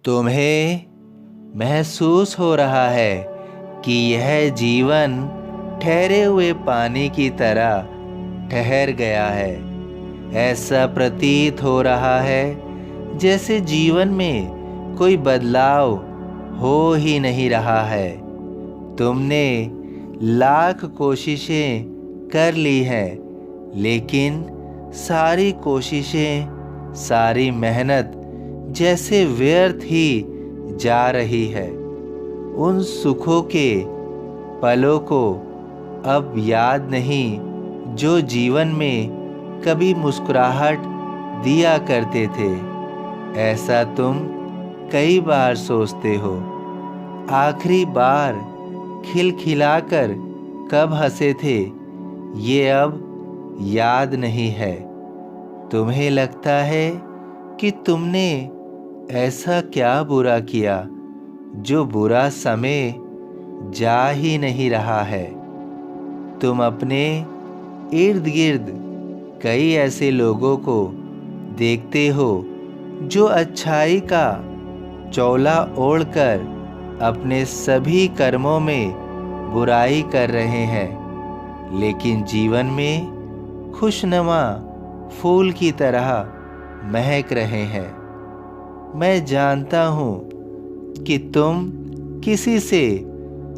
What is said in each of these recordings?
तुम्हें महसूस हो रहा है कि यह जीवन ठहरे हुए पानी की तरह ठहर गया है। ऐसा प्रतीत हो रहा है जैसे जीवन में कोई बदलाव हो ही नहीं रहा है। तुमने लाख कोशिशें कर ली हैं, लेकिन सारी कोशिशें, सारी मेहनत जैसे व्यर्थ ही जा रही है। उन सुखों के पलों को अब याद नहीं जो जीवन में कभी मुस्कुराहट दिया करते थे। ऐसा तुम कई बार सोचते हो। आखिरी बार खिलखिलाकर कब हंसे थे, ये अब याद नहीं है। तुम्हें लगता है कि तुमने ऐसा क्या बुरा किया जो बुरा समय जा ही नहीं रहा है। तुम अपने इर्द गिर्द कई ऐसे लोगों को देखते हो जो अच्छाई का चोला ओढ़कर अपने सभी कर्मों में बुराई कर रहे हैं, लेकिन जीवन में खुशनुमा फूल की तरह महक रहे हैं। मैं जानता हूँ कि तुम किसी से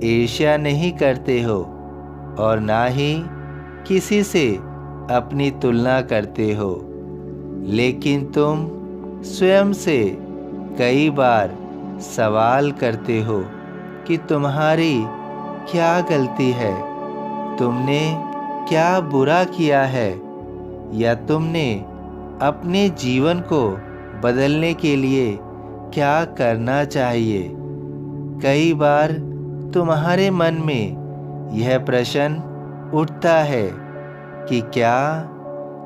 ईर्ष्या नहीं करते हो और ना ही किसी से अपनी तुलना करते हो, लेकिन तुम स्वयं से कई बार सवाल करते हो कि तुम्हारी क्या गलती है, तुमने क्या बुरा किया है, या तुमने अपने जीवन को बदलने के लिए क्या करना चाहिए। कई बार तुम्हारे मन में यह प्रश्न उठता है कि क्या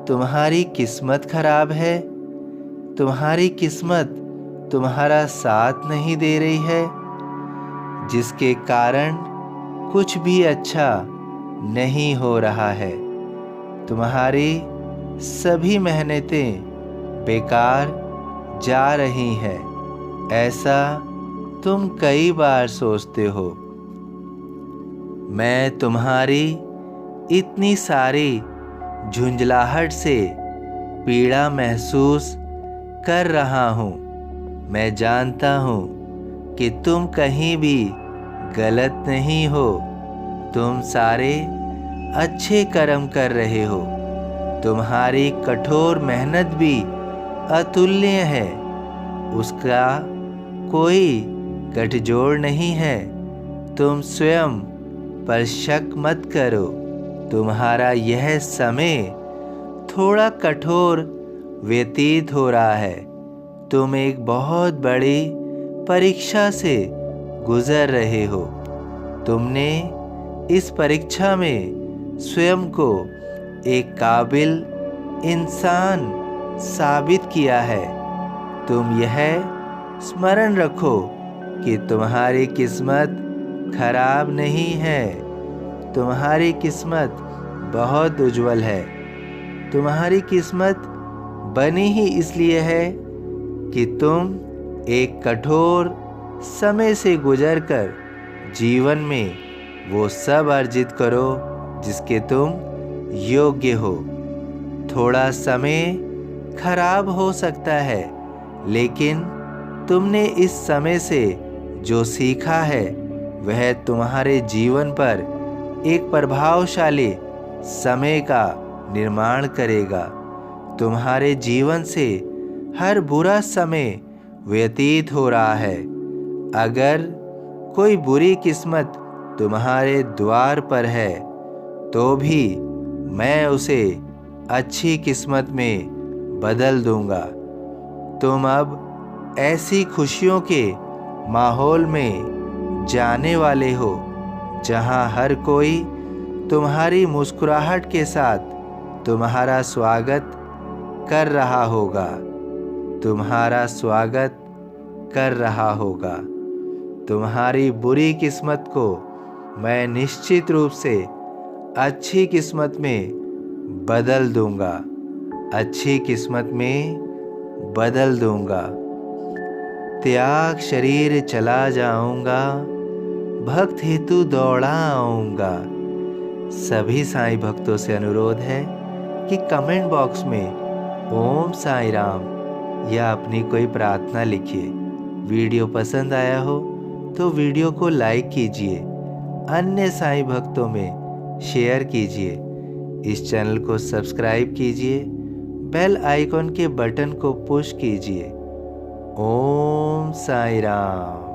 तुम्हारी किस्मत खराब है, तुम्हारी किस्मत तुम्हारा साथ नहीं दे रही है, जिसके कारण कुछ भी अच्छा नहीं हो रहा है। तुम्हारी सभी मेहनतें बेकार जा रही हैं। ऐसा तुम कई बार सोचते हो। मैं तुम्हारी इतनी सारी झुंझलाहट से पीड़ा महसूस कर रहा हूँ। मैं जानता हूँ कि तुम कहीं भी गलत नहीं हो। तुम सारे अच्छे कर्म कर रहे हो। तुम्हारी कठोर मेहनत भी अतुल्य है, उसका कोई गठजोड़ नहीं है। तुम स्वयं पर शक मत करो। तुम्हारा यह समय थोड़ा कठोर व्यतीत हो रहा है। तुम एक बहुत बड़ी परीक्षा से गुजर रहे हो। तुमने इस परीक्षा में स्वयं को एक काबिल इंसान साबित किया है। तुम यह स्मरण रखो कि तुम्हारी किस्मत खराब नहीं है। तुम्हारी किस्मत बहुत उज्जवल है। तुम्हारी किस्मत बनी ही इसलिए है कि तुम एक कठोर समय से गुजरकर जीवन में वो सब अर्जित करो जिसके तुम योग्य हो। थोड़ा समय खराब हो सकता है, लेकिन तुमने इस समय से जो सीखा है वह तुम्हारे जीवन पर एक प्रभावशाली समय का निर्माण करेगा। तुम्हारे जीवन से हर बुरा समय व्यतीत हो रहा है। अगर कोई बुरी किस्मत तुम्हारे द्वार पर है तो भी मैं उसे अच्छी किस्मत में बदल दूंगा। तुम अब ऐसी खुशियों के माहौल में जाने वाले हो जहां हर कोई तुम्हारी मुस्कुराहट के साथ तुम्हारा स्वागत कर रहा होगा। तुम्हारा स्वागत कर रहा होगा। तुम्हारी बुरी किस्मत को मैं निश्चित रूप से अच्छी किस्मत में बदल दूंगा। अच्छी किस्मत में बदल दूंगा। त्याग शरीर चला जाऊंगा, भक्त हेतु दौड़ा आऊंगा। सभी साईं भक्तों से अनुरोध है कि कमेंट बॉक्स में ओम साईं राम या अपनी कोई प्रार्थना लिखिए। वीडियो पसंद आया हो तो वीडियो को लाइक कीजिए, अन्य साईं भक्तों में शेयर कीजिए। इस चैनल को सब्सक्राइब कीजिए, बेल आइकॉन के बटन को पुश कीजिए। ओम साईं राम।